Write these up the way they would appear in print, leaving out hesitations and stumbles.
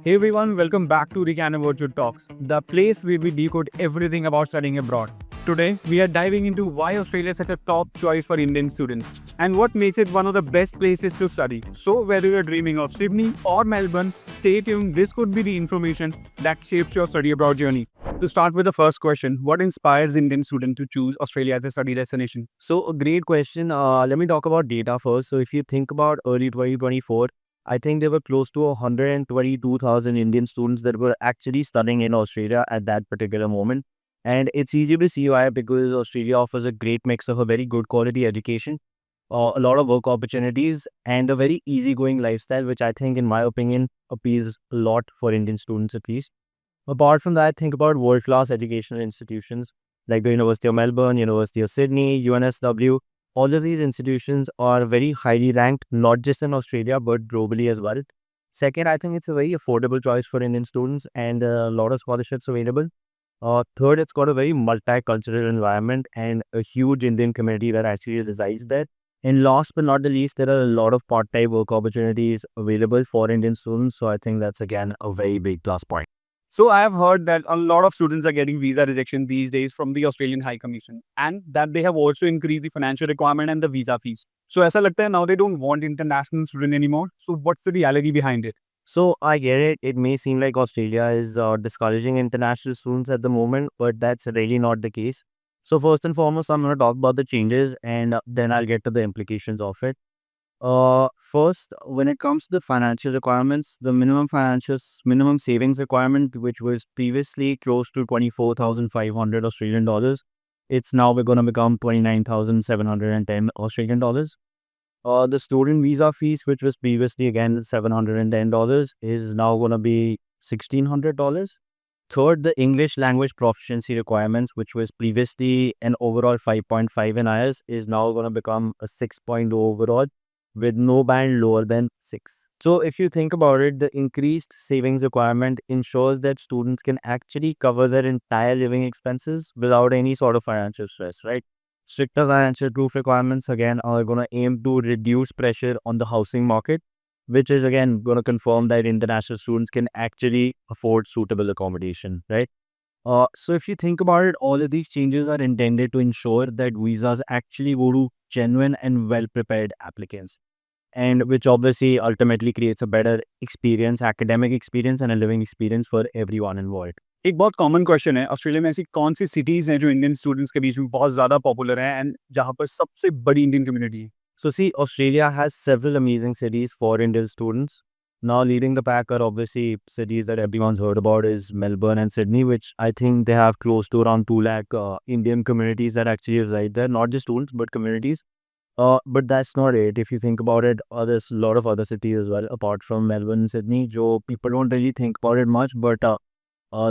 Hey everyone, welcome back to the Canam Virtual Talks, the place where we decode everything about studying abroad. Today, we are diving into why Australia is such a top choice for Indian students and what makes it one of the best places to study. So, whether you're dreaming of Sydney or Melbourne, stay tuned. This could be the information that shapes your study abroad journey. To start with the first question, what inspires Indian students to choose Australia as a study destination? So, a great question. Let me talk about data first. So, if you think about early 2024, I think there were close to 122,000 Indian students that were actually studying in Australia at that particular moment. And it's easy to see why, because Australia offers a great mix of a very good quality education, a lot of work opportunities, and a very easygoing lifestyle, which I think, in my opinion, appeals a lot for Indian students at least. Apart from that, think about world-class educational institutions like the University of Melbourne, University of Sydney, UNSW. All of these institutions are very highly ranked, not just in Australia, but globally as well. Second, I think it's a very affordable choice for Indian students and a lot of scholarships available. Third, it's got a very multicultural environment and a huge Indian community that actually resides there. And last but not the least, there are a lot of part-time work opportunities available for Indian students. So I think that's again a very big plus point. So I have heard that a lot of students are getting visa rejection these days from the Australian High Commission and that they have also increased the financial requirement and the visa fees. So ऐसा लगता है now they don't want international student anymore. So what's the reality behind it? So I get it. It may seem like Australia is discouraging international students at the moment, but that's really not the case. So first and foremost, I'm going to talk about the changes and then I'll get to the implications of it. First, when it comes to the financial requirements, the minimum savings requirement, which was previously close to 24,500 Australian dollars, it's now going to become 29,710 Australian dollars. The student visa fees, which was previously again $710, is now going to be $1,600. Third, the English language proficiency requirements, which was previously an overall 5.5 in IELTS, is now going to become a 6.0 overall with no band lower than 6. So if you think about it, the increased savings requirement ensures that students can actually cover their entire living expenses without any sort of financial stress, right? Stricter financial proof requirements again are going to aim to reduce pressure on the housing market, which is again going to confirm that international students can actually afford suitable accommodation, right? So if you think about it, all of these changes are intended to ensure that visas actually go to genuine and well-prepared applicants, and which obviously ultimately creates a better experience, academic experience and a living experience for everyone involved. एक बहुत common question है Australia में ऐसी कौन सी cities हैं जो Indian students के बीच में बहुत ज़्यादा पॉपुलर हैं एंड जहाँ पर सबसे बड़ी इंडियन कम्युनिटी है? So see, Australia has several amazing cities for Indian students. Now leading the pack are obviously cities that everyone's heard about is Melbourne and Sydney, which I think they have close to around 2 lakh Indian communities that actually reside there, not just students, but communities. But that's not it. If you think about it, there's a lot of other cities as well, apart from Melbourne and Sydney, jo people don't really think about it much, but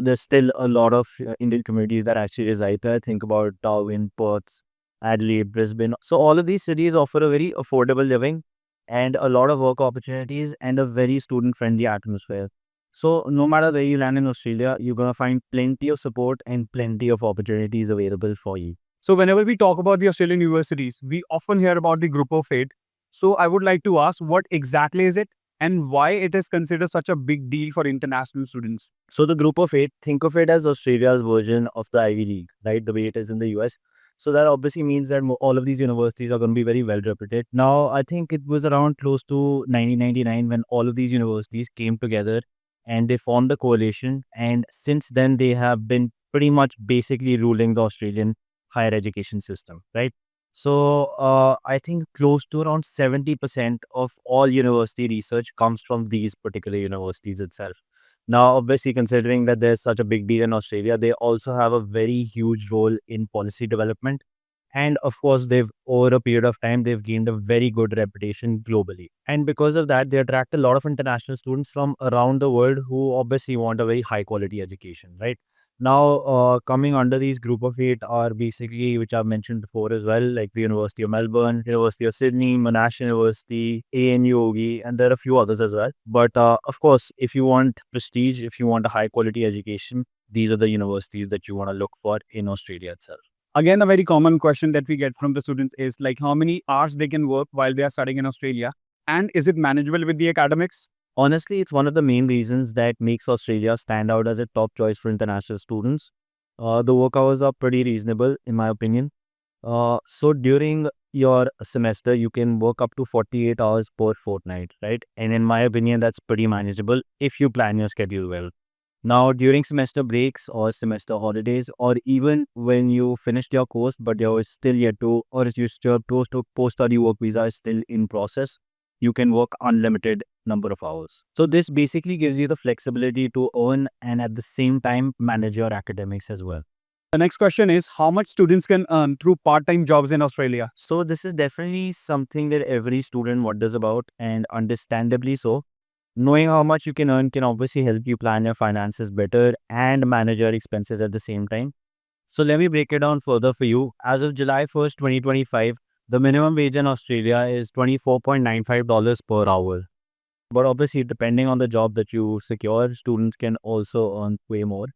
there's still a lot of Indian communities that actually reside there. Think about Darwin, Perth, Adelaide, Brisbane. So all of these cities offer a very affordable living and a lot of work opportunities and a very student-friendly atmosphere. So no matter where you land in Australia, you're going to find plenty of support and plenty of opportunities available for you. So whenever we talk about the Australian universities, we often hear about the Group of Eight. So I would like to ask, what exactly is it and why it is considered such a big deal for international students? So the Group of Eight, think of it as Australia's version of the Ivy League, right? The way it is in the US. So that obviously means that all of these universities are going to be very well reputed. Now, I think it was around close to 1999 when all of these universities came together and they formed a coalition. And since then, they have been pretty much basically ruling the Australian higher education system, right? So I think close to around 70% of all university research comes from these particular universities itself. Now, obviously, considering that there's such a big deal in Australia, they also have a very huge role in policy development. And of course, over a period of time, they've gained a very good reputation globally. And because of that, they attract a lot of international students from around the world who obviously want a very high quality education, right? Now, coming under these group of eight are basically, which I've mentioned before as well, like the University of Melbourne, University of Sydney, Monash University, ANU, and there are a few others as well. But of course, if you want prestige, if you want a high quality education, these are the universities that you want to look for in Australia itself. Again, a very common question that we get from the students is like how many hours they can work while they are studying in Australia and is it manageable with the academics? Honestly, it's one of the main reasons that makes Australia stand out as a top choice for international students. The work hours are pretty reasonable, in my opinion. So during your semester, you can work up to 48 hours per fortnight, right? And in my opinion, that's pretty manageable if you plan your schedule well. Now, during semester breaks or semester holidays, or even when you finished your course, but you're still yet to, or if your post-study work visa is still in process, you can work unlimited number of hours. So this basically gives you the flexibility to earn and at the same time manage your academics as well. The next question is how much students can earn through part-time jobs in Australia? So this is definitely something that every student wonders about, and understandably so. Knowing how much you can earn can obviously help you plan your finances better and manage your expenses at the same time. So let me break it down further for you. As of July 1st, 2025, the minimum wage in Australia is $24.95 per hour. But obviously, depending on the job that you secure, students can also earn way more.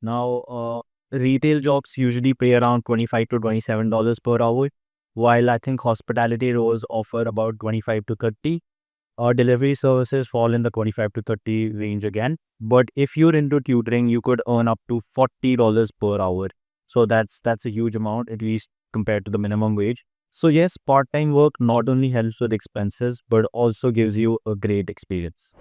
Now, retail jobs usually pay around $25 to $27 per hour, while I think hospitality roles offer about 25 to 30. Delivery services fall in the 25 to 30 range again. But if you're into tutoring, you could earn up to $40 per hour. So that's a huge amount, at least compared to the minimum wage. So yes, part-time work not only helps with expenses, but also gives you a great experience.